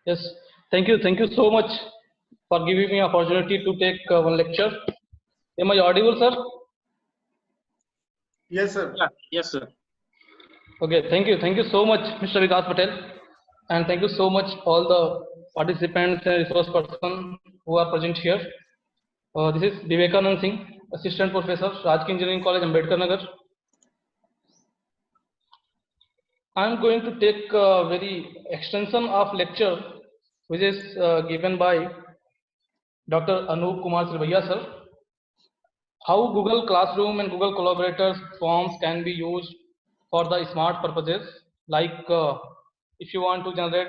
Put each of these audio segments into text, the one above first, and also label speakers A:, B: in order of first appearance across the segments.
A: Yes, thank you so much for giving me opportunity to take one lecture. Am I audible, sir?
B: Yes, sir.
C: Yeah, yes, sir.
A: Okay, thank you so much, Mr. Vikas Patel, and thank you so much all the participants and resource person who are present here. This is Vivekanand Singh, Assistant Professor, Rajki Engineering College, Ambedkar Nagar. I am going to take a very extension of lecture, which is given by Dr. Anup Kumar Srivaiya, sir. How Google Classroom and Google Collaborators forms can be used for the smart purposes, like if you want to generate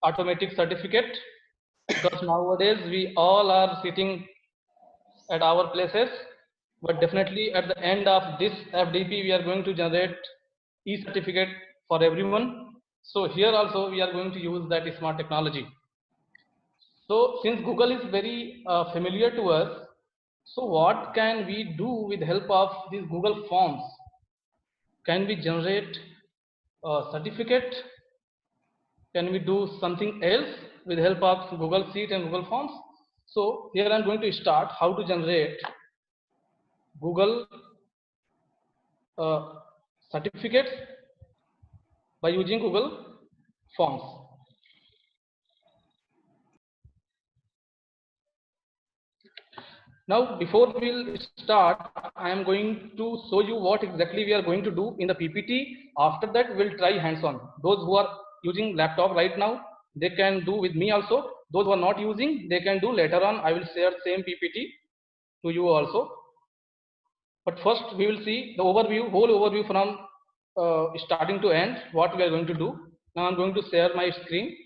A: automatic certificate, because nowadays we all are sitting at our places, but definitely at the end of this FDP we are going to generate e-certificate for everyone. So here also we are going to use that smart technology. So since Google is very familiar to us, so what can we do with help of these Google Forms? Can we generate a certificate? Can we do something else with help of Google Sheet and Google Forms? So here I'm going to start how to generate Google certificates by using Google Forms. Now, before we'll start, I am going to show you what exactly we are going to do in the PPT. After that, we'll try hands-on. Those who are using laptop right now, they can do with me also. Those who are not using, they can do later on. I will share same PPT to you also. But first, we will see the overview, whole overview from starting to end, what we are going to do. Now, I'm going to share my screen.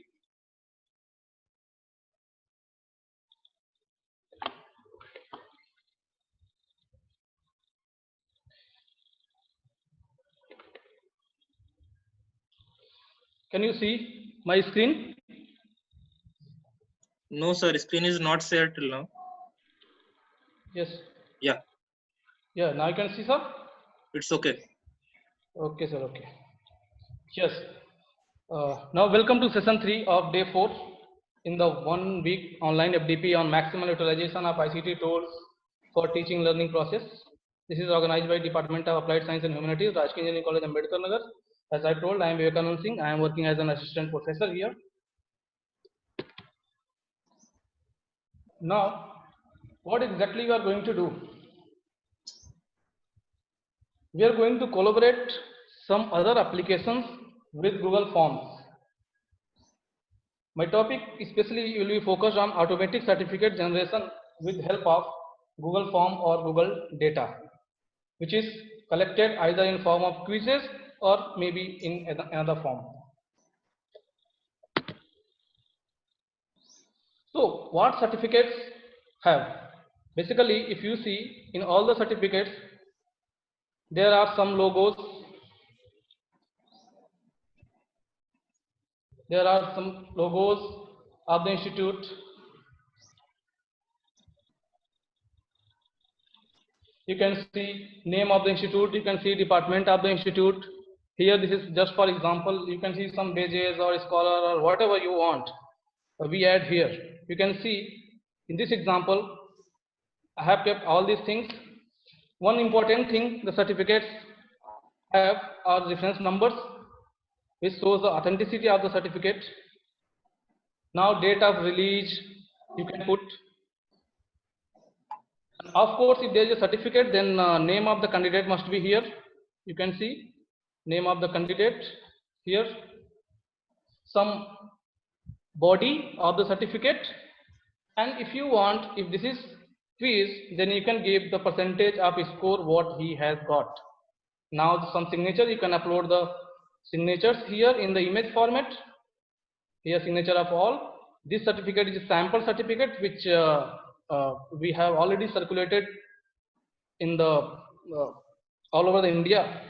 A: Can you see my screen?
C: No, sir. Screen is not shared till now.
A: Yes.
C: Yeah.
A: Yeah, now you can see, sir.
C: It's okay.
A: Okay, sir. Okay. Yes. Now, welcome to session 3 of day 4 in the 1 week online FDP on maximum utilization of ICT tools for teaching learning process. This is organized by Department of Applied Science and Humanities, Rajki Engineering College, Ambedkar Nagar. As I told, I am Vivekanand Singh. I am working as an assistant professor here. Now, what exactly we are going to do? We are going to collaborate some other applications with Google Forms. My topic especially will be focused on automatic certificate generation with help of Google Form or Google data, which is collected either in form of quizzes or maybe in another form. So what certificates have? Basically, if you see in all the certificates, there are some logos. There are some logos of the institute. You can see name of the institute, you can see department of the institute. Here this is just for example, you can see some badges or scholar or whatever you want. We add here. You can see in this example, I have kept all these things. One important thing the certificates have are reference numbers, which shows the authenticity of the certificate. Now date of release, you can put. Of course, if there is a certificate, then name of the candidate must be here. You can see name of the candidate here, some body of the certificate, and if you want, if this is quiz, then you can give the percentage of score what he has got. Now some signature, you can upload the signatures here in the image format. Here signature of all. This certificate is a sample certificate which we have already circulated in the all over the India.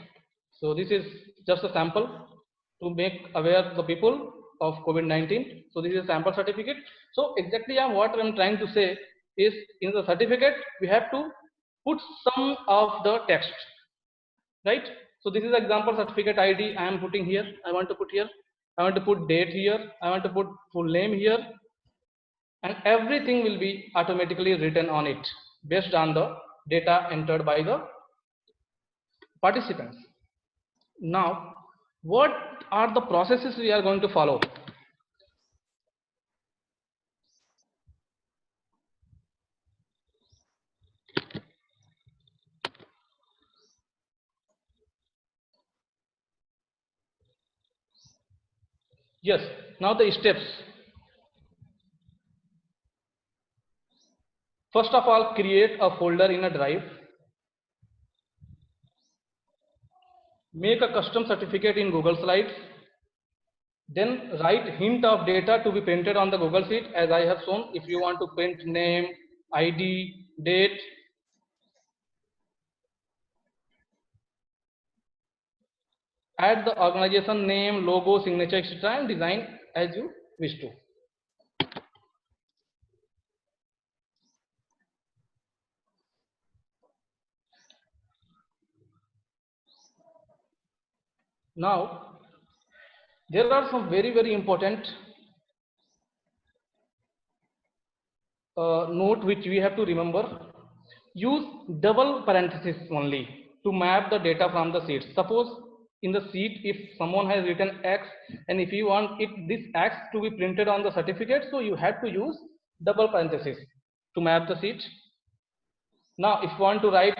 A: So this is just a sample to make aware the people of COVID-19. So this is a sample certificate. So exactly what I'm trying to say is in the certificate we have to put some of the text, right? So this is example certificate ID I am putting here. I want to put here. I want to put date here, I want to put full name here, and everything will be automatically written on it based on the data entered by the participants. Now, what are the processes we are going to follow? Yes, now the steps. First of all, create a folder in a drive. Make a custom certificate in Google Slides. Then write hint of data to be printed on the Google Sheet as I have shown. If you want to print name, ID, date. Add the organization name, logo, signature, etc. and design as you wish to. Now, there are some very important note which we have to remember. Use double parenthesis only to map the data from the sheet. Suppose in the sheet, if someone has written X and if you want this X to be printed on the certificate, so you have to use double parenthesis to map the sheet. Now, if you want to write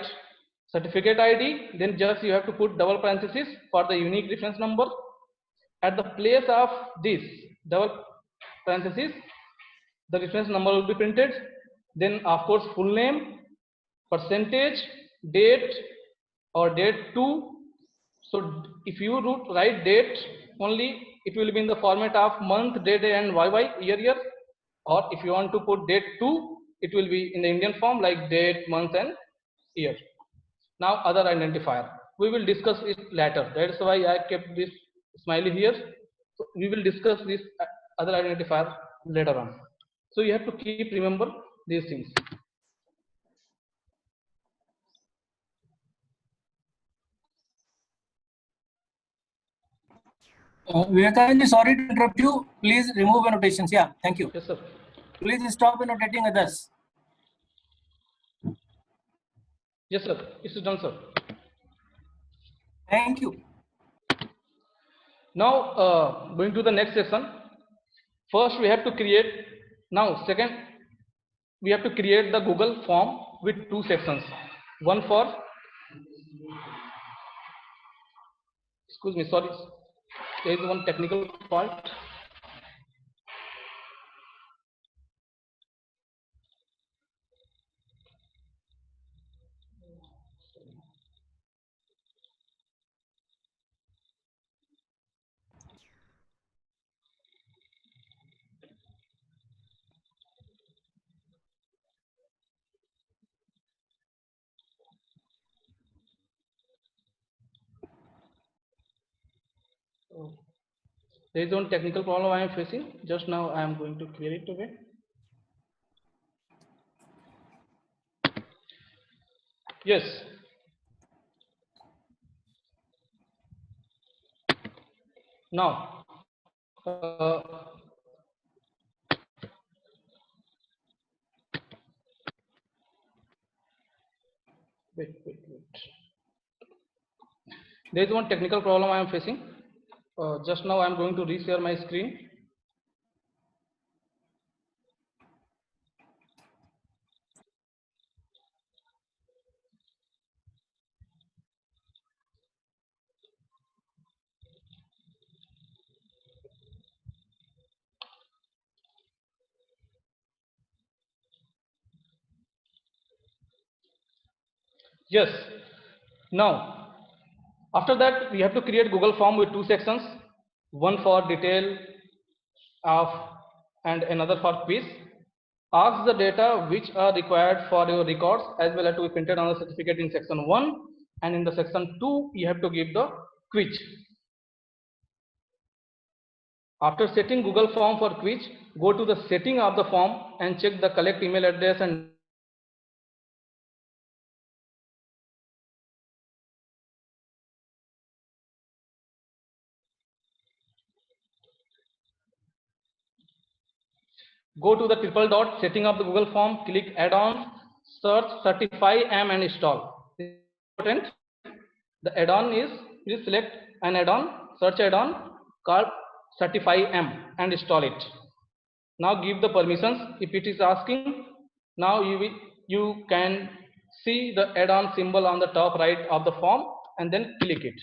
A: certificate ID, then just you have to put double parenthesis for the unique reference number. At the place of this double parenthesis, the reference number will be printed. Then of course full name, percentage, date or date to. So if you write date only, it will be in the format of month, day, and YY, year. Or if you want to put date to, it will be in the Indian form like date, month and year. Now other identifier, we will discuss it later. That's why I kept this smiley here. So we will discuss this other identifier later on. So you have to keep remember these things.
B: Vivekanand, sorry to interrupt you. Please remove annotations. Yeah, thank you.
A: Yes, sir.
B: Please stop annotating others.
A: Yes, sir. It's done, sir.
B: Thank you.
A: Now going to the next section. First we have to create. Now second, we have to create the Google form with two sections. One for, excuse me, sorry, there is one technical fault. There is one technical problem I am facing. Just now I am going to clear it away. Yes. Now wait. There is one technical problem I am facing. Just now I am going to reshare my screen. Yes. Now, after that, we have to create Google form with two sections, one for detail of and another for quiz. Ask the data which are required for your records as well as to be printed on the certificate in section 1, and in the section 2 you have to give the quiz. After setting Google form for quiz, go to the setting of the form and check the collect email address and go to the triple dot, setting up the Google form, click add-ons, search Certify-M and install. This is important. The add-on is, please select an add-on, search add-on called Certify-M and install it. Now give the permissions if it is asking. Now you can see the add-on symbol on the top right of the form and then click it.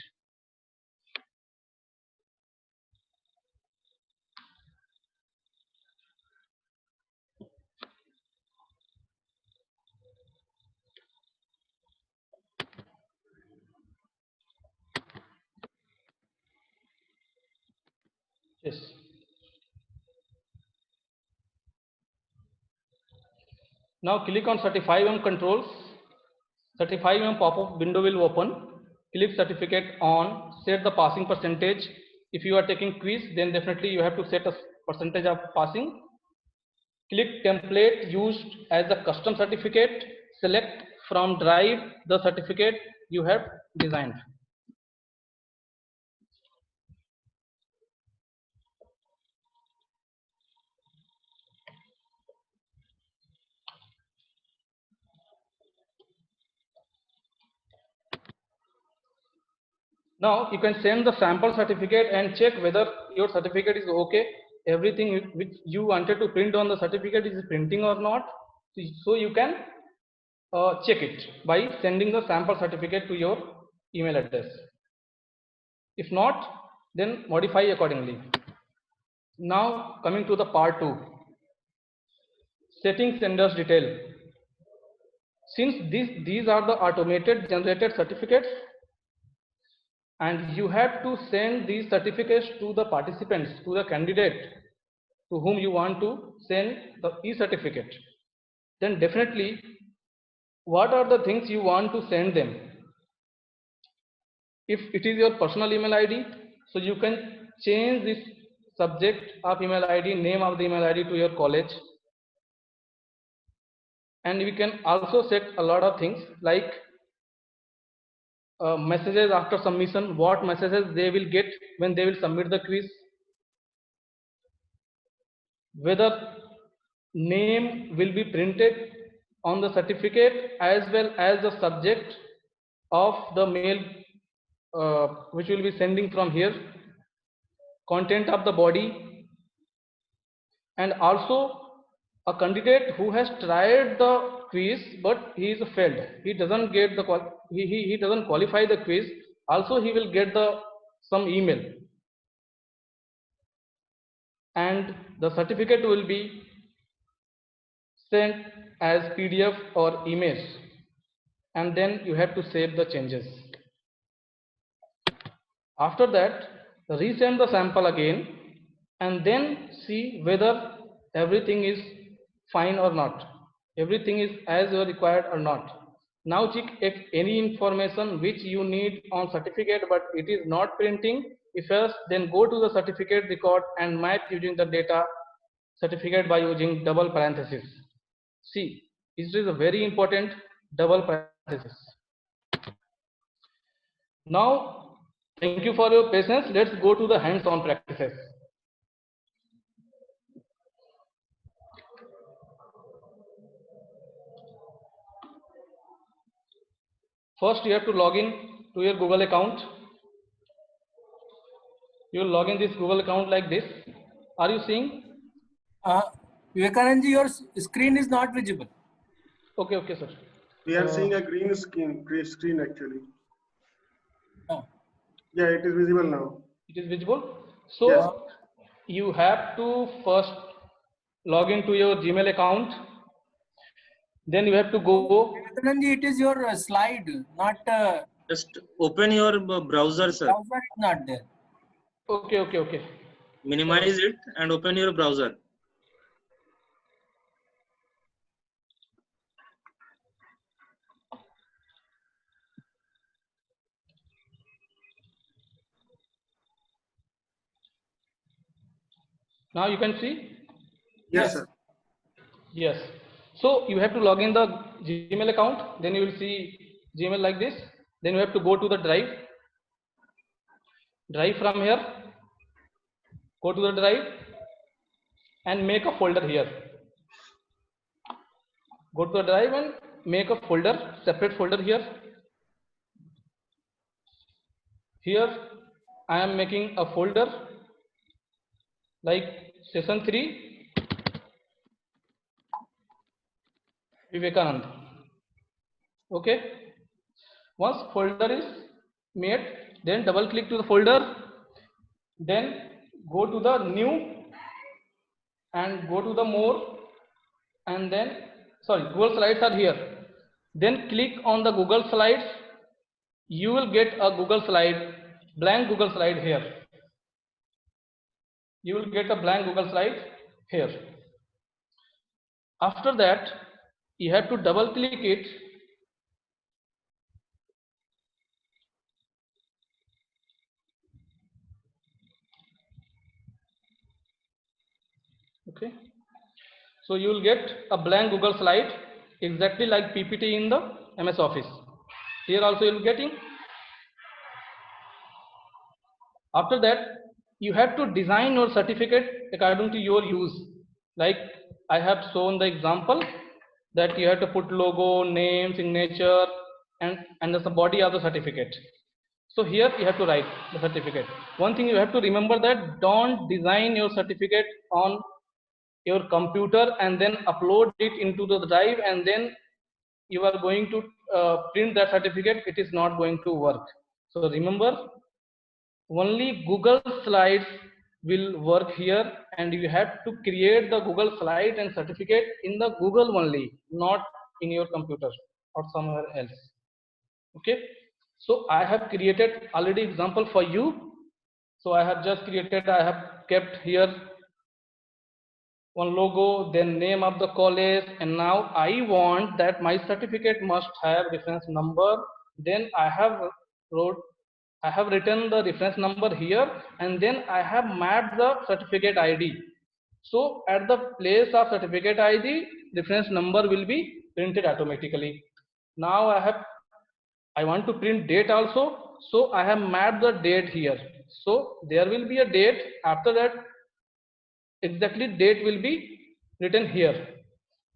A: Yes. Now click on Certify-M controls. Certify-M pop-up window will open. Click certificate on, set the passing percentage. If you are taking quiz, then definitely you have to set a percentage of passing. Click template used as the custom certificate. Select from drive the certificate you have designed. Now you can send the sample certificate and check whether your certificate is okay. Everything which you wanted to print on the certificate is printing or not. So you can check it by sending the sample certificate to your email address. If not, then modify accordingly. Now coming to the part 2, setting senders detail. Since these are the automated generated certificates, and you have to send these certificates to the participants, to the candidate to whom you want to send the e-certificate, then definitely what are the things you want to send them? If it is your personal email ID, so you can change this subject of email ID, name of the email ID to your college. And we can also set a lot of things like messages after submission, what messages they will get when they will submit the quiz, whether name will be printed on the certificate as well as the subject of the mail which will be sending from here, content of the body, and also a candidate who has tried the quiz but he is failed, he doesn't get the he doesn't qualify the quiz, also he will get the some email, and the certificate will be sent as PDF or image, and then you have to save the changes. After that, resend the sample again and then see whether everything is fine or not, everything is as you required or not. Now check if any information which you need on certificate but it is not printing. If yes, then go to the certificate record and map using the data certificate by using double parenthesis. See, it is a very important double parenthesis. Now, thank you for your patience. Let's go to the hands-on practices. First, you have to log in to your Google account. You will log in this Google account like this. Are you seeing?
B: Vivekanand ji, your screen is not visible.
A: Okay, sir.
D: We are seeing a green screen actually.
B: Oh.
D: Yeah, it is visible now.
A: It is visible. So
D: Yes.
A: you have to first log into your Gmail account. Then you have to go.
B: Vivekanand ji, it is your slide, not
C: Just open your browser, sir.
B: browser is not there.
A: Okay.
C: Minimize it and open your browser.
A: Now you can see.
D: Yes, sir.
A: Yes. So you have to log in the Gmail account. Then you will see Gmail like this. Then you have to go to the drive. Drive from here. Go to the drive. and make a folder here. Go to the drive and make a folder, separate folder here. Here I am making a folder like session 3 Vivekanand. Okay. Once folder is made, then double click to the folder, then go to the new and go to the more, and then Google Slides are here. Then click on the Google Slides. You will get a Google slide, blank Google slide here. You will get a blank Google slide here. After that, you have to double click it. Okay. So you will get a blank Google slide exactly like PPT in the MS Office. Here also you will getting. After that, you have to design your certificate according to your use. Like I have shown the example that you have to put logo, name, signature, and the body of the certificate. So here you have to write the certificate. One thing you have to remember that don't design your certificate on your computer and then upload it into the drive and then you are going to print that certificate. It is not going to work. So remember, only Google Slides will work here, and you have to create the Google slide and certificate in the Google only, not in your computer or somewhere else. Okay. So I have created already example for you. So I have just created, I have kept here one logo, then name of the college, and now I want that my certificate must have reference number. Then I have written the reference number here, and then I have mapped the certificate ID. So at the place of certificate ID, reference number will be printed automatically. Now I want to print date also, so I have mapped the date here. So there will be a date. After that, exactly date will be written here.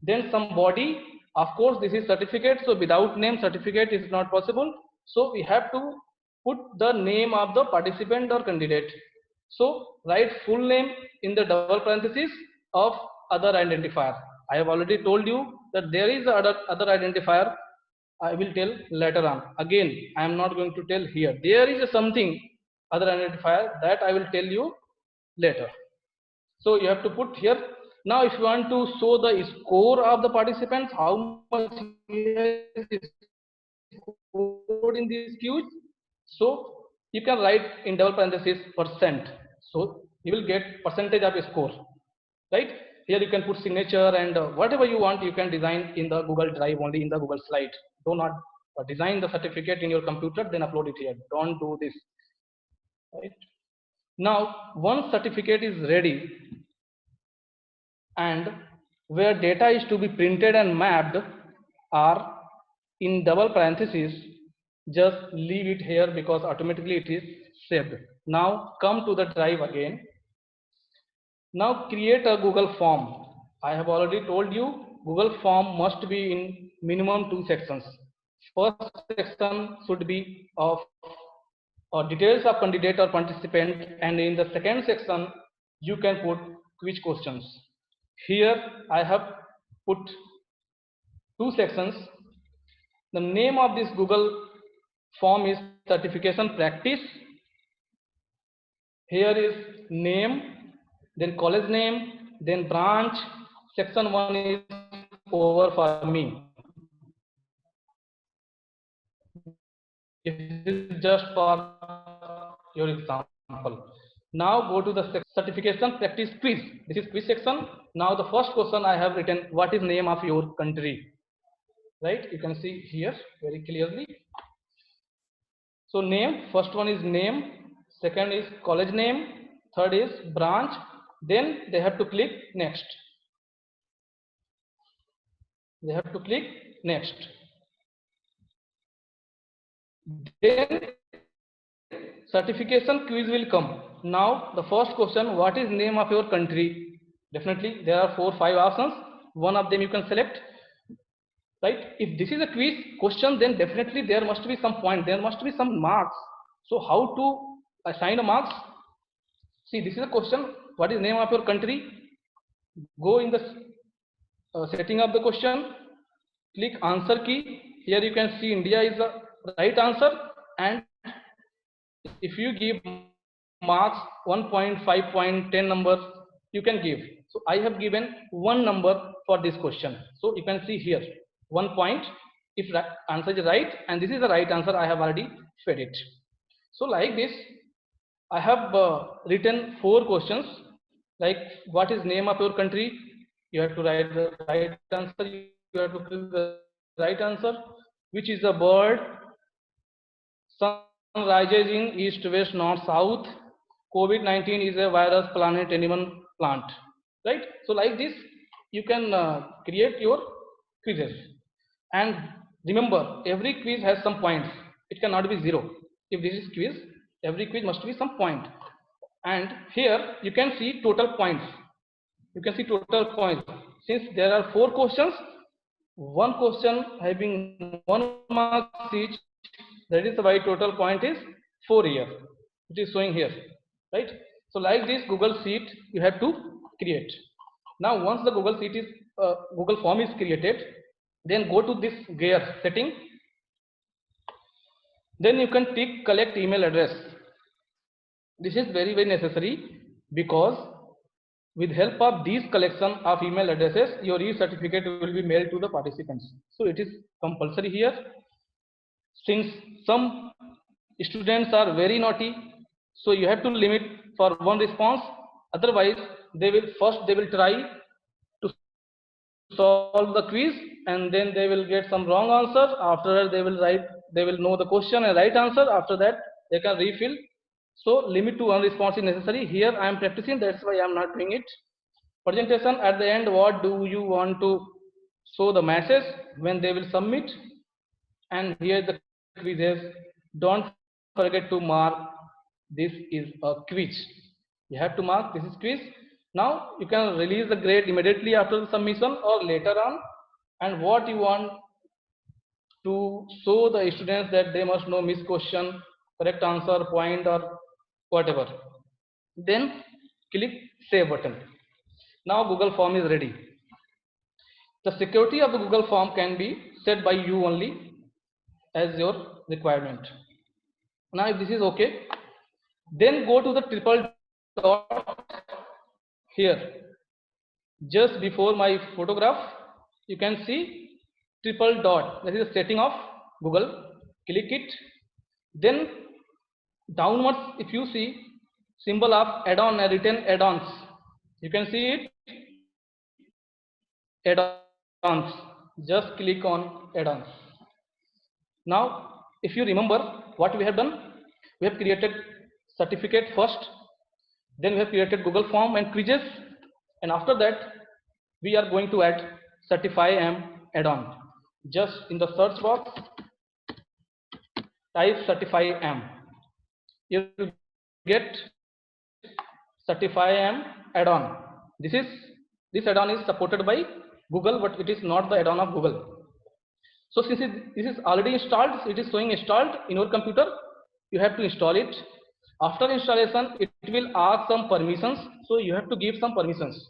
A: Then some body. Of course, this is certificate, so without name certificate is not possible. So we have to put the name of the participant or candidate. So write full name in the double parenthesis of other identifier. I have already told you that there is other identifier. I will tell later on. Again, I am not going to tell here. There is something other identifier that I will tell you later. So you have to put here. Now if you want to show the score of the participants, how much is scored in these queues, so you can write in double parenthesis %. So you will get percentage of a score, right? Here you can put signature and whatever you want you can design in the Google Drive, only in the Google slide. Do not design the certificate in your computer then upload it here. Don't do this, right? Now once certificate is ready and where data is to be printed and mapped are in double parentheses, just leave it here because automatically it is saved. Now come to the drive again. Now create a Google form. I have already told you Google form must be in minimum 2 sections. First section should be of details of candidate or participant, and in the second section you can put quiz questions. Here I have put 2 sections. The name of this Google form is certification practice. Here is name, then college name, then branch. Section 1 is over for me. It is just for your example. Now go to the certification practice quiz. This is quiz section. Now the first question I have written, what is name of your country? Right, you can see here very clearly. So name, first one is name, second is college name, third is branch, then they have to click next. They have to click next. Then certification quiz will come. Now the first question, what is name of your country? Definitely there are 4-5 options. One of them you can select, right? If this is a quiz question, then definitely there must be some point, there must be some marks. So how to assign a marks? See, this is a question. What is name of your country? Go in the setting of the question, click answer key. Here you can see India is the right answer, and if you give marks 1.5.10 numbers, you can give. So I have given one number for this question. So you can see here 1 point if answer is right, and this is the right answer. I have already fed it. So like this, I have written 4 questions, like what is name of your country? You have to write the right answer. You have to click the right answer. Which is the bird? Sun rises in east, west, north, south. COVID-19 is a virus, planet, animal, plant. Right? So like this, you can create your quizzes. And remember, every quiz has some points. It cannot be 0. If this is quiz, every quiz must be some point. And here you can see total points. You can see total points. Since there are 4 questions, one question having 1 mark each, that is why total point is 4 here. It is showing here, right? So like this Google Sheet you have to create. Now once the Google Sheet is Google form is created, then go to this gear setting. Then you can tick collect email address. This is very necessary, because with help of these collection of email addresses, your e-certificate will be mailed to the participants. So it is compulsory here. Since some students are very naughty, so you have to limit for 1 response. Otherwise, they will try to solve the quiz, and then they will get some wrong answer. After that, they will know the question and right answer. After that, they can refill. So limit to 1 response is necessary. Here I am practicing, that's why I am not doing it. Presentation at the end, what do you want to show the message when they will submit? And here the quiz is, don't forget to mark this is a quiz. You have to mark this is quiz. Now you can release the grade immediately after the submission or later on. And what you want to show the students that they must know miss question, correct answer, point, or whatever. Then click save button. Now Google form is ready. The security of the Google form can be set by you only as your requirement. Now if this is okay, then go to the triple dot here. Just before my photograph, you can see triple dot. That is the setting of Google. Click it. Then downwards, if you see symbol of add-on and written add-ons, you can see it. Add-ons. Just click on add-ons. Now, if you remember what we have done, we have created certificate first, then we have created Google form and quizzes, and after that we are going to add CertifyM add-on. Just in the search box type CertifyM. You will get CertifyM add-on. This add-on is supported by Google, but it is not the add-on of Google. So since this is already installed, it is showing installed in your computer, you have to install it. After installation, it will ask some permissions, so you have to give some permissions.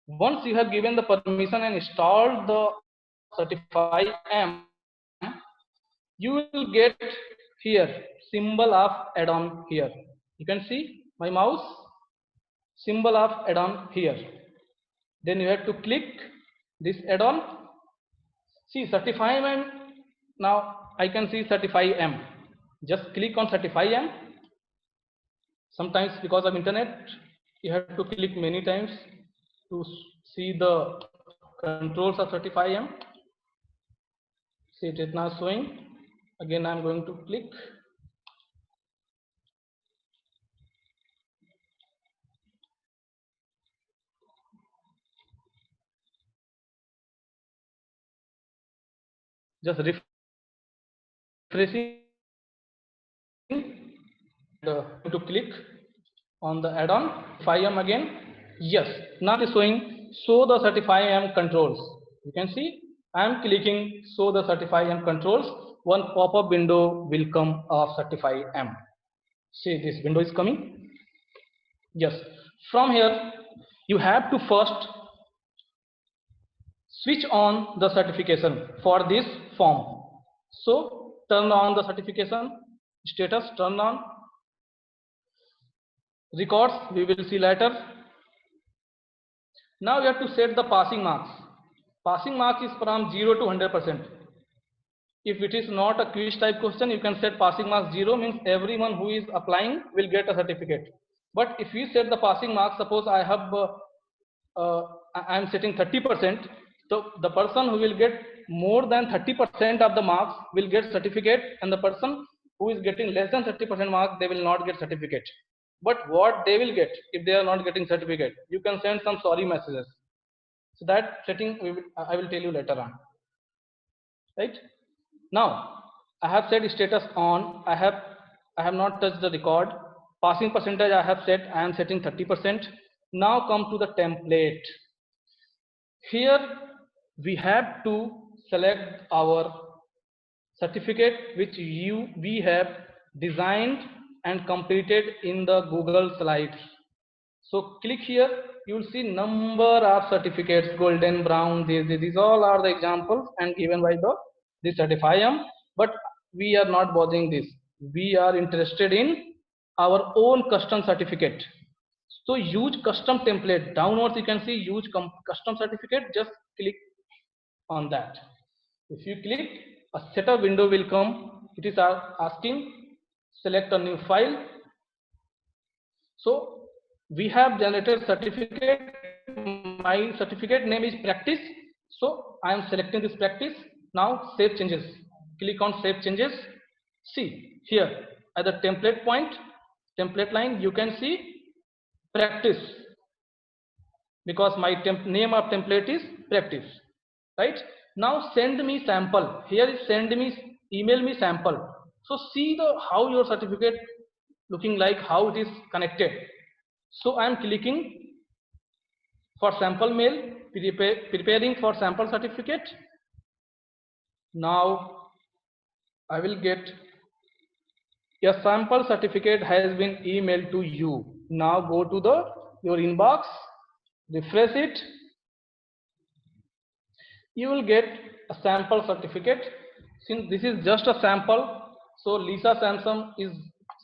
A: Once you have given the permission and installed the CertifyM, you will get here symbol of add-on here. You can see my mouse, symbol of add-on here. Then you have to click this add-on. See CertifyM, and now I can see CertifyM. Just click on CertifyM. Sometimes because of internet, you have to click many times to see the controls of CertifyM. See, it is now showing. Again, I am going to click. Just refreshing to click on the add-on. CertifyM again. Yes, now it is showing show the certify M controls. You can see I am clicking show the certify M controls. One pop-up window will come of certify M. See, this window is coming. Yes, from here you have to first switch on the certification for this form. So turn on the certification status, turn on. Records we will see later. Now you have to set the passing marks. Passing mark is from 0 to 100%. If it is not a quiz type question, you can set passing marks 0, means everyone who is applying will get a certificate. But if we set the passing marks, suppose I have I am setting 30%, so the person who will get more than 30% of the marks will get certificate, and the person who is getting less than 30% marks, they will not get certificate. But what they will get if they are not getting certificate, you can send some sorry messages. So that setting I will tell you later on. Right now, I have set status on. I have not touched the record. Passing percentage I have set. I am setting 30%. Now come to the template. Here we have to select our certificate which we have designed and completed in the Google Slides. So click here, you will see number of certificates, golden, brown, these all are the examples and given by the certify M. But we are not bothering this. We are interested in our own custom certificate. So use custom template. Downwards you can see use custom certificate. Just click on that. If you click, a setup window will come. It is asking select a new file. So we have generated certificate. My certificate name is practice. So I am selecting this practice. Now save changes. Click on save changes. See here at the template point, template line, you can see practice, because my name of template is practice. Right now send me sample. Here is send me, email me sample. So see the how your certificate looking like, how it is connected. So I am clicking for sample mail, preparing for sample certificate. Now I will get a sample certificate has been emailed to you. Now go to your inbox, refresh it. You will get a sample certificate. Since this is just a sample, so Lisa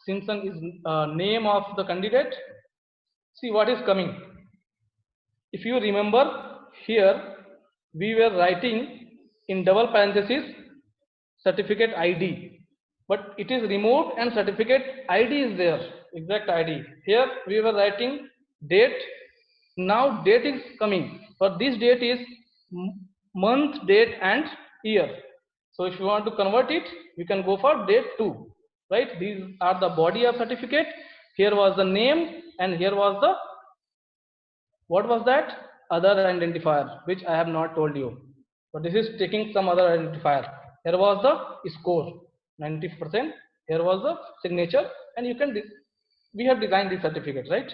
A: Simpson is name of the candidate. See what is coming. If you remember, here we were writing in double parenthesis certificate ID, but it is removed and certificate ID is there, exact ID. Here we were writing date. Now date is coming, but this date is month, date and year. So if you want to convert it, you can go for date 2. Right? These are the body of certificate. Here was the name and here was the, what was that? Other identifier, which I have not told you. But this is taking some other identifier. Here was the score, 90%. Here was the signature, and you can, we have designed this certificate, right?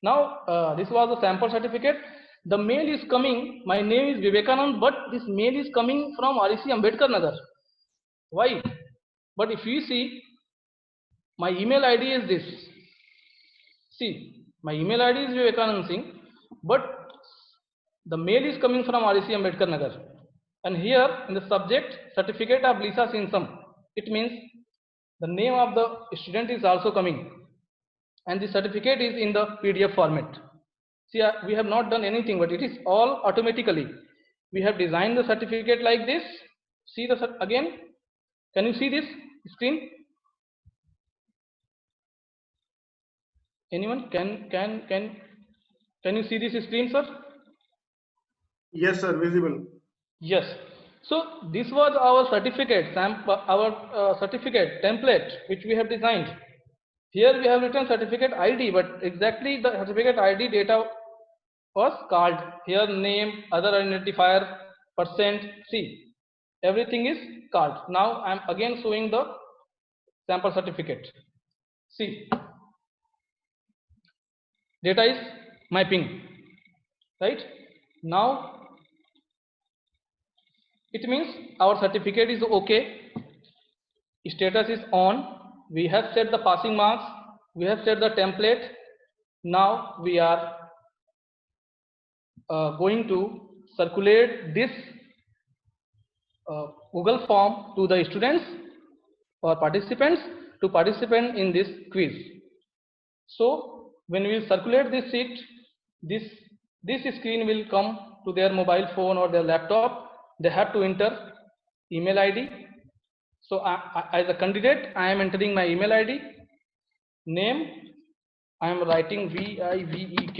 A: Now, this was the sample certificate. The mail is coming. My name is Vivekanand, but this mail is coming from REC Ambedkar Nagar. Why? But if you see, my email ID is this. See, my email ID is Vivekanand Singh, but the mail is coming from REC Ambedkar Nagar. And here in the subject, certificate of Lisa Simpson, it means the name of the student is also coming. And the certificate is in the PDF format. See, we have not done anything, but it is all automatically. We have designed the certificate like this. See the again. Can you see this screen? Anyone can you see this screen, sir?
D: Yes, sir. Visible.
A: Yes. So this was our certificate, our certificate template which we have designed. Here we have written certificate ID, but exactly the certificate ID data was called. Here name, other identifier, percent. See, everything is called. Now I am again showing the sample certificate. See, data is my ping, right? Now it means our certificate is okay, status is on, we have set the passing marks, we have set the template. Now we are going to circulate this Google form to the students or participants to participate in this quiz. So when we circulate this sheet, this screen will come to their mobile phone or their laptop. They have to enter email ID. So as a candidate, I am entering my email ID. Name, I am writing VIVEK,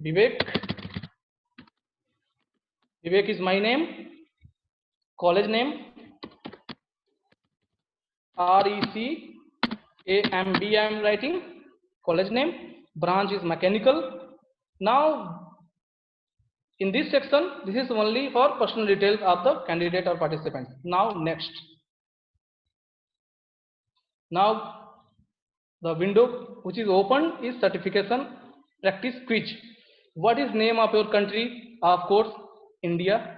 A: Vivek. Vivek is my name. College name, RECAMB I am writing, college name. Branch is mechanical. Now in this section, this is only for personal details of the candidate or participant. Now next. Now the window which is open is certification practice quiz. What is name of your country? Of course, India.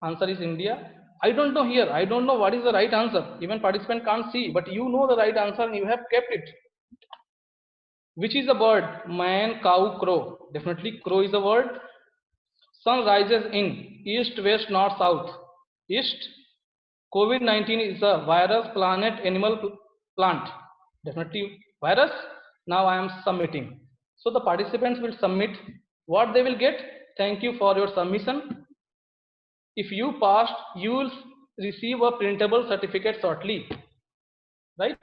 A: Answer is India. I don't know here. I don't know what is the right answer. Even participant can't see, but you know the right answer and you have kept it. Which is a bird? Man, cow, crow. Definitely crow is a word. Sun rises in east, west, north, south. East. COVID-19 is a virus, planet, animal, plant. Definitely virus. Now I am submitting. So the participants will submit. What they will get? Thank you for your submission. If you passed, you will receive a printable certificate shortly, right?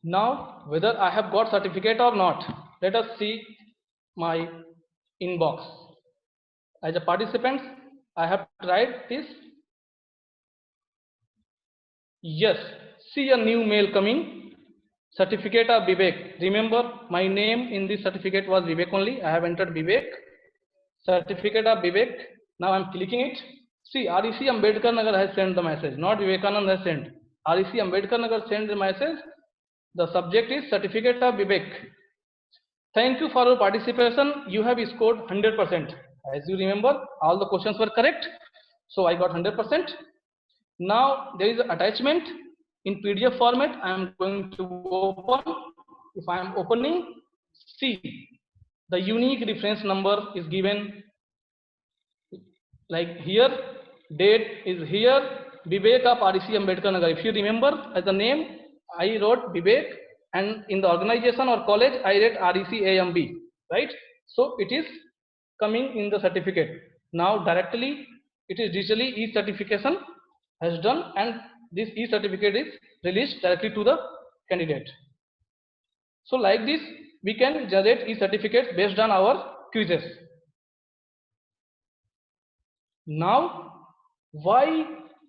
A: Now whether I have got certificate or not, let us see my inbox. As a participant, I have tried this. Yes, see a new mail coming. Certificate of Vivek. Remember, my name in this certificate was Vivek only. I have entered Vivek. Certificate of Vivek. Now I am clicking it. See, REC Ambedkar Nagar has sent the message, not Vivekanand has sent. REC Ambedkar Nagar sent the message. The subject is Certificate of Vivek. Thank you for your participation. You have scored 100%. As you remember, all the questions were correct. So I got 100%. Now there is an attachment in PDF format. I am going to open. If I am opening, see, the unique reference number is given. Like here, date is here, Vivek of REC Ambedkar Nagar. If you remember, as a name, I wrote Vivek, and in the organization or college, I wrote RECAMB, right? So it is coming in the certificate. Now directly, it is digitally e-certification has done, and this e-certificate is released directly to the candidate. So like this, we can generate e-certificates based on our quizzes. Now, why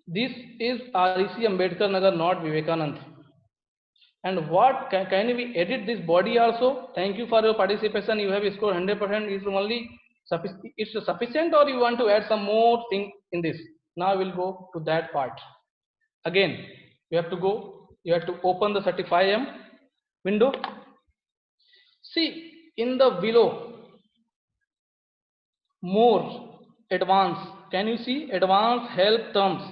A: this is REC Ambedkar Nagar, not Vivekanand? And what can we edit this body also? Thank you for your participation. You have scored 100%. Is only it's sufficient, or you want to add some more thing in this? Now we'll go to that part. Again, you have to go. You have to open the Certify-M window. See in the below more advanced. Can you see advanced help terms?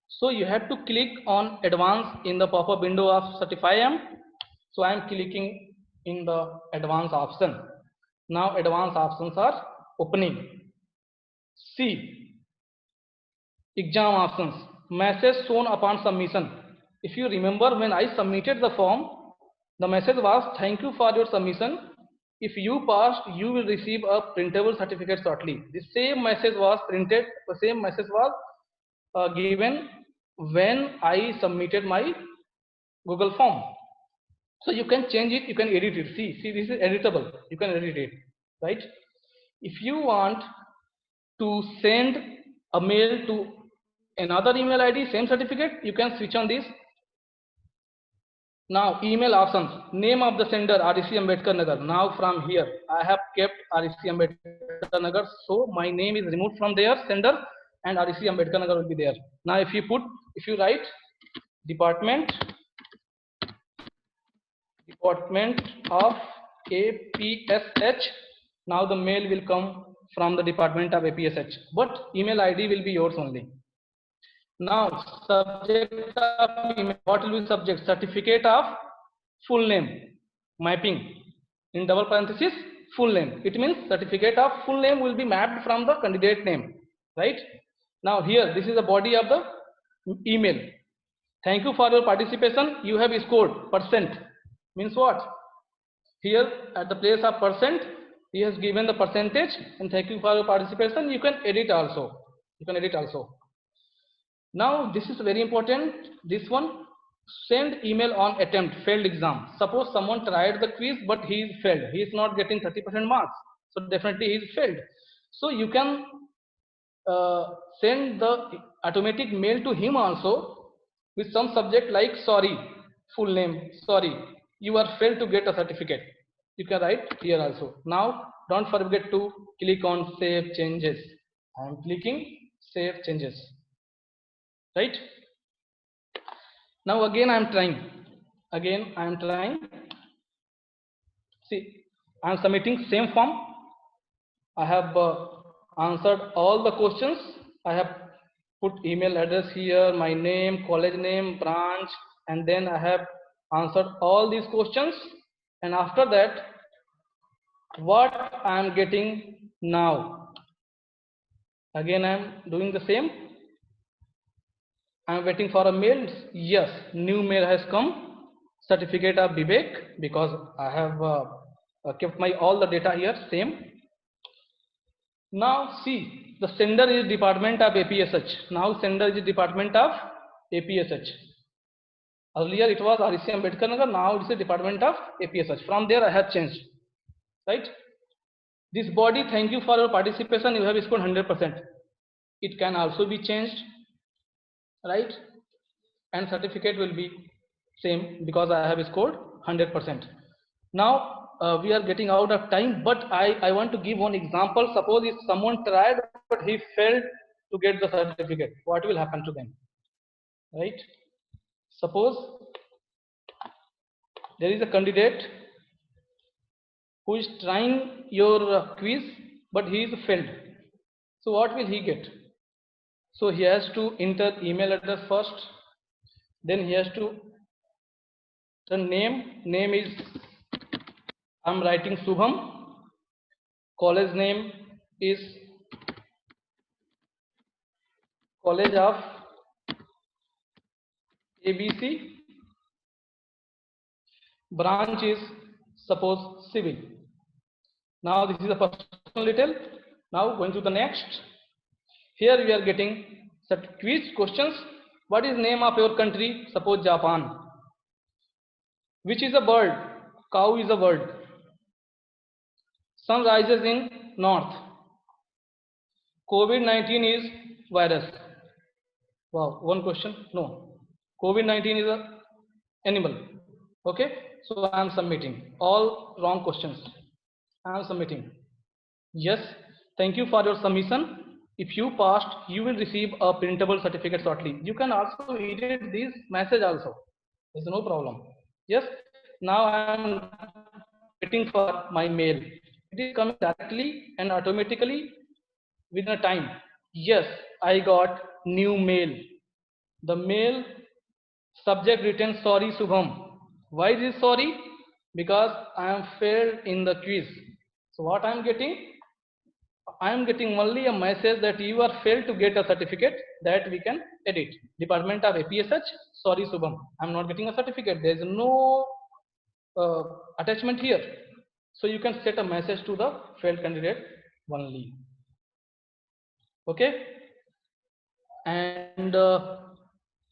A: So you have to click on advanced in the pop-up window of Certify-M. So I am clicking in the advanced option. Now advanced options are opening. See exam options, message shown upon submission. If you remember, when I submitted the form, the message was thank you for your submission. If you passed, you will receive a printable certificate shortly. The same message was printed, the same message was given when I submitted my Google form. So you can change it, you can edit it. See, this is editable. You can edit it, right? If you want to send a mail to another email ID, same certificate, you can switch on this. Now email options, name of the sender REC Ambedkar Nagar. Now from here I have kept REC Ambedkar Nagar, so my name is removed from there, sender, and REC Ambedkar Nagar will be there. Now if you write department of APSH. Now the mail will come from the department of APSH, but email ID will be yours only. Now subject of email, what will be subject? Certificate of full name, mapping in double parenthesis full name. It means certificate of full name will be mapped from the candidate name, right? Now here, this is the body of the email. Thank you for your participation. You have scored percent. Means what? Here at the place of percent, he has given the percentage, and thank you for your participation. You can edit also. You can edit also. Now this is very important. This one, send email on attempt failed exam. Suppose someone tried the quiz but he is failed. He is not getting 30% marks. So definitely he is failed. So you can send the automatic mail to him also with some subject like sorry, full name, sorry, you are failed to get a certificate. You can write here also. Now don't forget to click on save changes. I am clicking save changes. Right? Now again I am trying. See, I am submitting same form. I have answered all the questions. I have put email address here, my name, college name, branch, and then I have answered all these questions. And after that, what I am getting now? Again I am doing the same. I am waiting for a mail. Yes, new mail has come. Certificate of Vivek, because I have kept my all the data here same. Now see, the sender is department of APSH. Now sender is department of APSH. Earlier it was REC Ambedkar Nagar. Now it is a department of APSH. From there I have changed. Right? This body, thank you for your participation. You have scored 100%. It can also be changed. Right? And certificate will be same because I have scored 100%. Now we are getting out of time, but I want to give one example. Suppose if someone tried but he failed to get the certificate, what will happen to them? Right? Suppose there is a candidate who is trying your quiz but he is failed. So what will he get? So he has to enter email address first, then he has to the name is, I'm writing Shubham, college name is College of ABC, branch is suppose civil. Now this is the personal detail. Now going to the next. Here we are getting some quiz questions. What is name of your country? Suppose Japan. Which is a bird? Cow is a bird. Sun rises in north. COVID-19 is virus. Wow, one question. No, COVID-19 is a animal. Okay, so I am submitting all wrong questions. I am submitting. Yes, thank you for your submission. If you passed, you will receive a printable certificate shortly. You can also edit this message also. There's no problem. Yes, now I am waiting for my mail. It is coming directly and automatically within a time. Yes, I got new mail. The mail subject written sorry Shubham. Why is this sorry? Because I am failed in the quiz. So what I am getting? I am getting only a message that you are failed to get a certificate that we can edit. Department of APSH, sorry Shubham, I am not getting a certificate. There is no attachment here. So you can set a message to the failed candidate only. Okay. And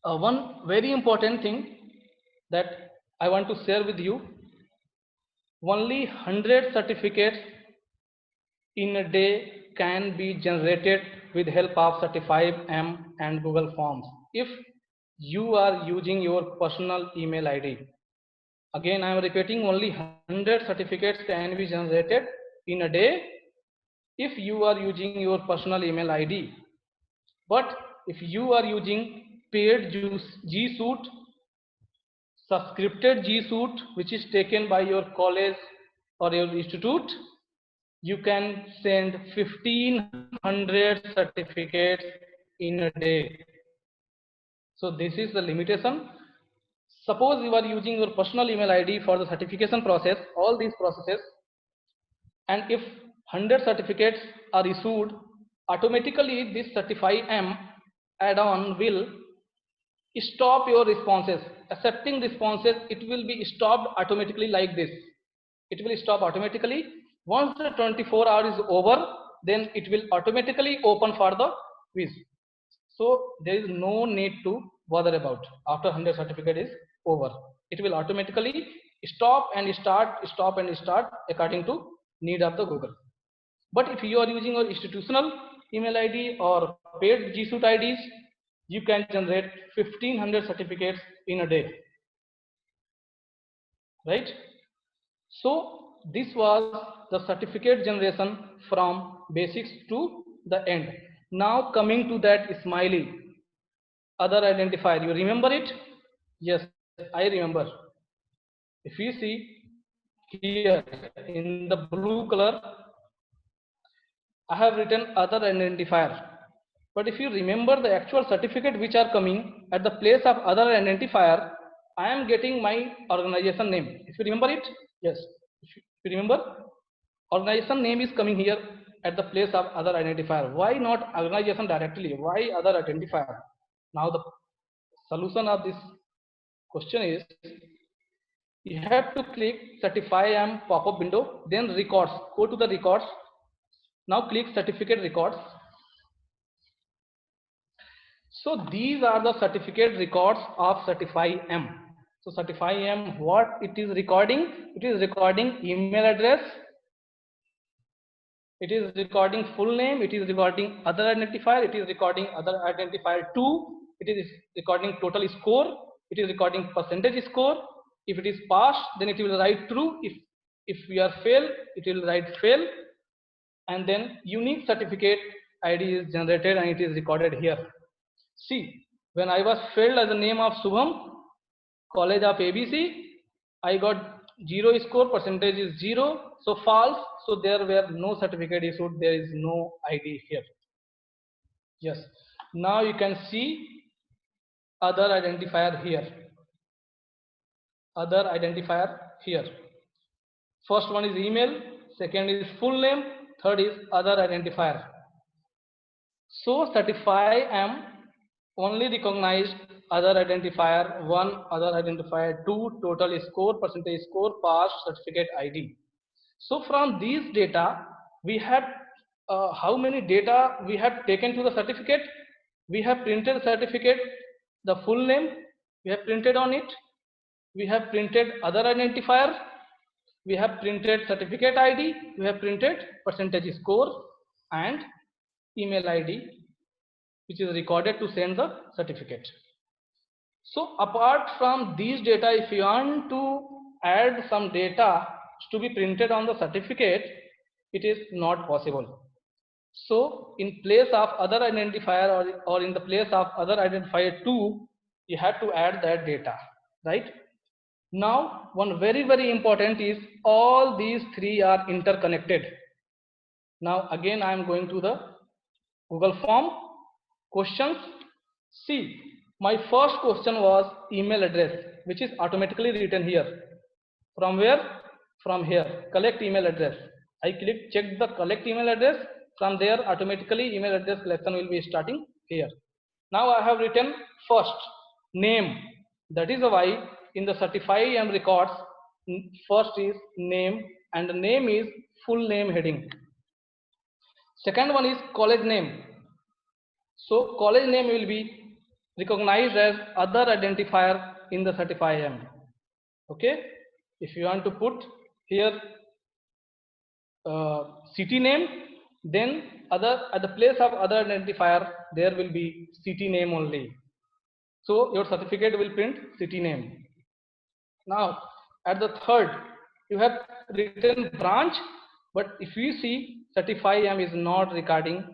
A: one very important thing that I want to share with you, only 100 certificates in a day can be generated with help of Certify-M and Google Forms if you are using your personal email ID. Again, I am repeating, only 100 certificates can be generated in a day if you are using your personal email ID. But if you are using paid G Suite, subscripted G Suite, which is taken by your college or your institute, you can send 1500 certificates in a day. So this is the limitation. Suppose you are using your personal email ID for the certification process, all these processes, and if 100 certificates are issued, automatically this Certify-M add-on will stop your responses. Accepting responses, it will be stopped automatically like this. It will stop automatically. Once the 24 hours is over, then it will automatically open for the quiz. So there is no need to bother about after 100 certificate is over. It will automatically stop and start according to need of the Google. But if you are using your institutional email ID or paid G Suite IDs, you can generate 1500 certificates in a day, right? So this was the certificate generation from basics to the end. Now coming to that smiley other identifier, you remember it? Yes, I remember. If you see here in the blue color, I have written other identifier. But if you remember the actual certificate which are coming at the place of other identifier, I am getting my organization name. If you remember it, yes. If you remember, organization name is coming here at the place of other identifier. Why not organization directly? Why other identifier? Now the solution of this question is, you have to click Certify-M pop-up window, then records. Go to the records. Now click certificate records. So these are the certificate records of Certify-M. So Certify-M, what it is recording? It is recording email address. It is recording full name. It is recording other identifier. It is recording other identifier 2. It is recording total score. It is recording percentage score. If it is passed, then it will write true. If we are fail, it will write fail. And then unique certificate ID is generated and it is recorded here. See, when I was failed as the name of Subham, College of ABC, I got 0 score, percentage is 0, so false. So there were no certificate issued, there is no ID here. Yes, now you can see other identifier here. Other identifier here. First one is email, second is full name, third is other identifier. So Certify-M only recognized other identifier 1, other identifier 2, total score, percentage score, pass, certificate ID. So from these data, we have how many data we have taken to the certificate? We have printed certificate, the full name, we have printed on it. We have printed other identifier. We have printed certificate ID. We have printed percentage score and email ID, which is recorded to send the certificate. So apart from these data, if you want to add some data to be printed on the certificate, it is not possible. So in place of other identifier or in the place of other identifier 2, you have to add that data, right? Now one very important is all these three are interconnected. Now again I am going to the Google form questions. See, my first question was email address, which is automatically written here. From where? From here, collect email address. I check the collect email address. From there automatically email address collection will be starting here. Now I have written first name. That is why in the Certify-M records, first is name and the name is full name heading. Second one is college name. So college name will be recognized as other identifier in the Certify-M. Okay. If you want to put here city name, then at the place of other identifier there will be city name only. So your certificate will print city name. Now at the third, you have written branch, but if you see Certify-M is not recording.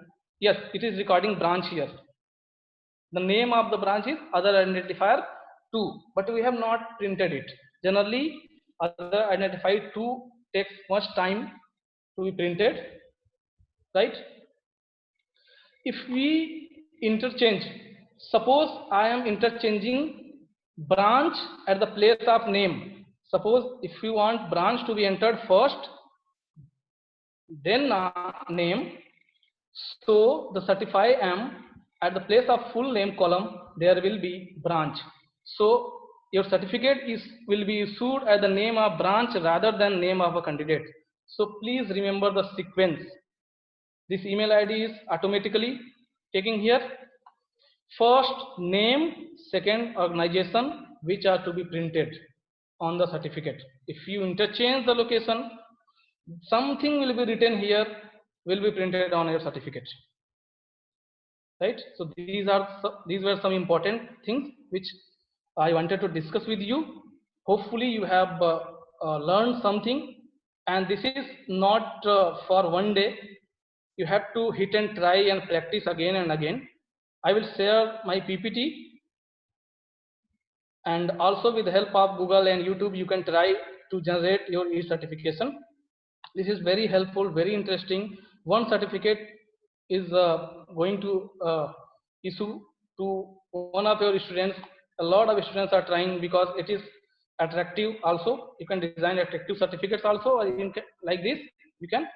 A: Yes, it is recording branch here. The name of the branch is other identifier 2, but we have not printed it. Generally other identifier 2 takes much time to be printed, right? If we interchange, suppose I am interchanging branch at the place of name. Suppose if you want branch to be entered first, then name, so the certify M at the place of full name column, there will be branch. So your certificate will be issued at the name of branch rather than name of a candidate. So please remember the sequence. This email ID is automatically taking here. First name, second organization, which are to be printed on the certificate. If you interchange the location, something will be written here, will be printed on your certificate, right? So these were some important things which I wanted to discuss with you. Hopefully you have learned something, and this is not for one day. You have to hit and try and practice again and again. I will share my PPT, and also with the help of Google and YouTube, you can try to generate your e-certification. This is very helpful, very interesting. One certificate is going to issue to one of your students. A lot of students are trying because it is attractive also. You can design attractive certificates also, or you can, like this, you can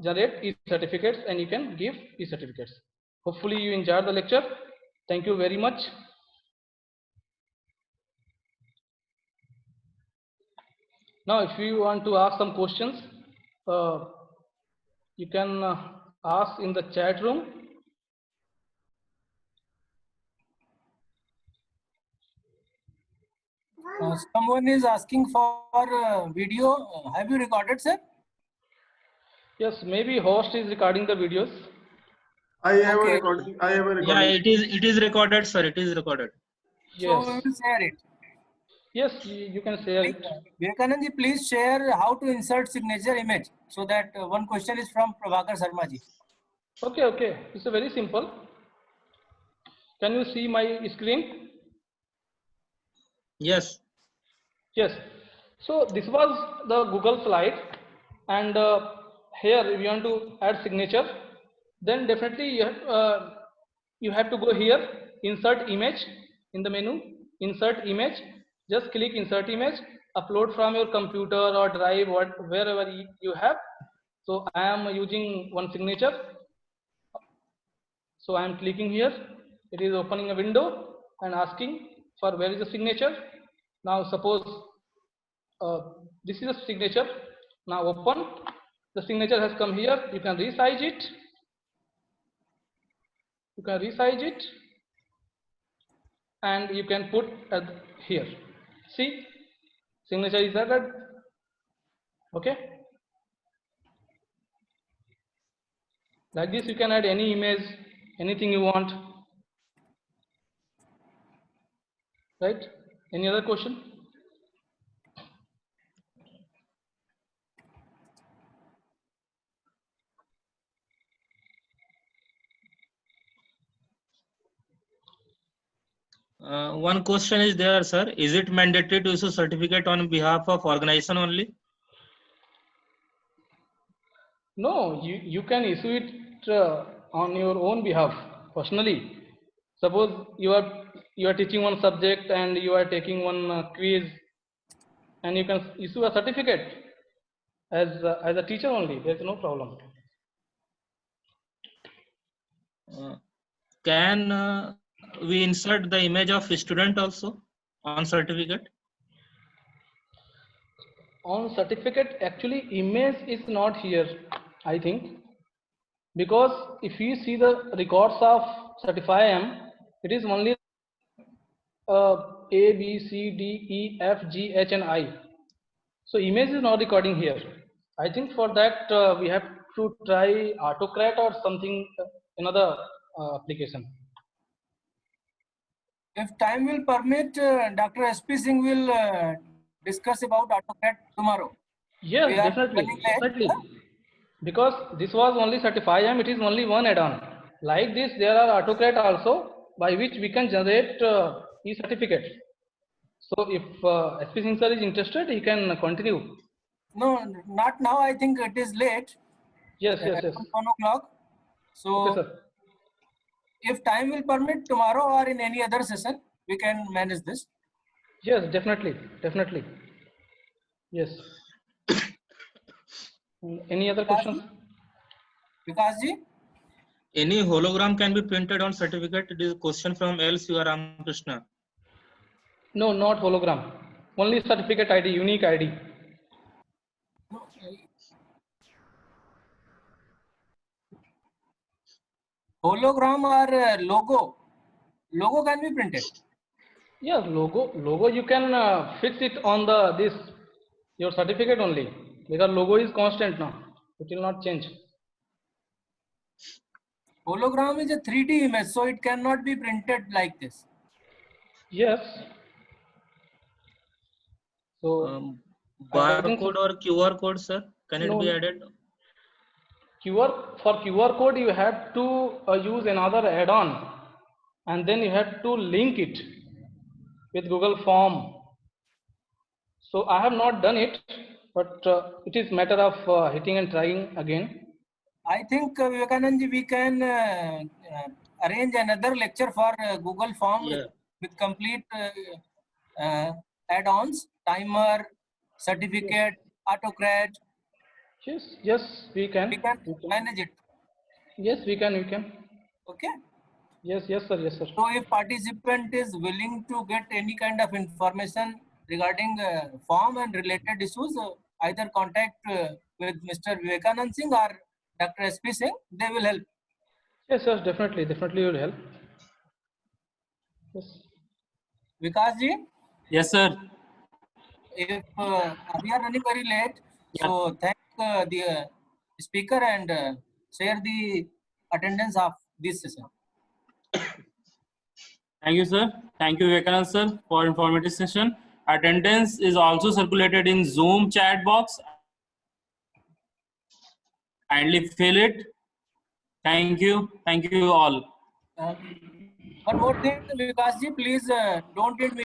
A: generate e-certificates and you can give e-certificates. Hopefully you enjoyed the lecture. Thank you very much. Now, if you want to ask some questions, you can ask in the chat room.
B: Someone is asking for video. Have you recorded, sir?
A: Yes, maybe host is recording the videos.
D: I have
B: Okay.
D: a recording. I have a
C: Yeah,
D: recording.
C: it is recorded, sir. It is recorded.
B: So we
A: Yes,
B: will share it.
A: yes, you can share it.
B: Vivekanand ji, please share how to insert signature image. So that one question is from Prabhakar Sharma ji.
A: Okay, okay. It's a very simple. Can you see my screen?
C: Yes.
A: Yes. So this was the Google slide, and here if you want to add signature, then definitely you have to go here, insert image in the menu, insert image. Just click insert image, upload from your computer or drive, wherever you have. So I am using one signature. So I am clicking here. It is opening a window and asking for where is the signature. Now suppose this is a signature. Now open. The signature has come here. You can resize it. You can resize it, and you can put here. See, signature is added. Okay. Like this, you can add any image, anything you want. Right? Any other question?
C: One question is there, sir. Is it mandatory to issue certificate on behalf of organization only?
A: No, you can issue it on your own behalf personally. Suppose you are teaching one subject and you are taking one quiz, and you can issue a certificate as a teacher only. There is no problem.
C: Can we insert the image of student also on certificate?
A: On certificate, actually image is not here, I think, because if you see the records of Certify M, it is only A, B, C, D, E, F, G, H, and I. So image is not recording here. I think for that we have to try AutoCAD or something, another application.
B: If time will permit, Dr. SP Singh will discuss about AutoCAD tomorrow.
A: Yes,
B: We are
A: definitely,
B: running late.
A: definitely. Because this was only Certify M, it is only one add-on. Like this, there are AutoCAD also, by which we can generate e-certificates. So if SP Singh sir is interested, he can continue.
B: No, not now. I think it is late.
A: Yes, yes, yes.
B: Around 1 o'clock. So
A: Okay, sir.
B: if time will permit, tomorrow or in any other session, we can manage this.
A: Yes, definitely, definitely. Yes. Any other questions?
B: Vikas ji?
C: Any hologram can be printed on certificate. It is a question from L. Siva Ramakrishna.
A: No, not hologram. Only certificate ID, unique ID.
B: Hologram or logo? Logo can be printed.
A: Yeah, logo you can fix it on this your certificate only, because logo is constant now. It will not change.
B: Hologram is a 3D image, so it cannot be printed like this.
A: Yes. So I think
C: Barcode or QR code, sir, can it
A: No.
C: be added?
A: QR code you have to use another add-on, and then you have to link it with Google Form. So I have not done it, but it is matter of hitting and trying again.
B: I think Vivekanand ji, we can arrange another lecture for Google Form
C: Yeah.
B: with complete add-ons, timer, certificate, AutoCAD.
A: Yes, we can.
B: We can manage it.
A: Yes, we can.
B: Okay.
A: Yes, sir.
B: So if participant is willing to get any kind of information regarding form and related issues, either contact with Mr. Vivekanand Singh or Dr. SP Singh, they will help.
A: Yes, definitely will help. Yes.
B: Vikas ji,
E: Yes, sir.
B: if we are running very late, so thank the speaker and share the attendance of this session.
E: Thank you, sir. Thank you, Vivekanand sir, for informative session. Attendance is also circulated in Zoom chat box. Kindly fill it. Thank you. Thank you all.
B: One more thing, Vikas ji, please don't end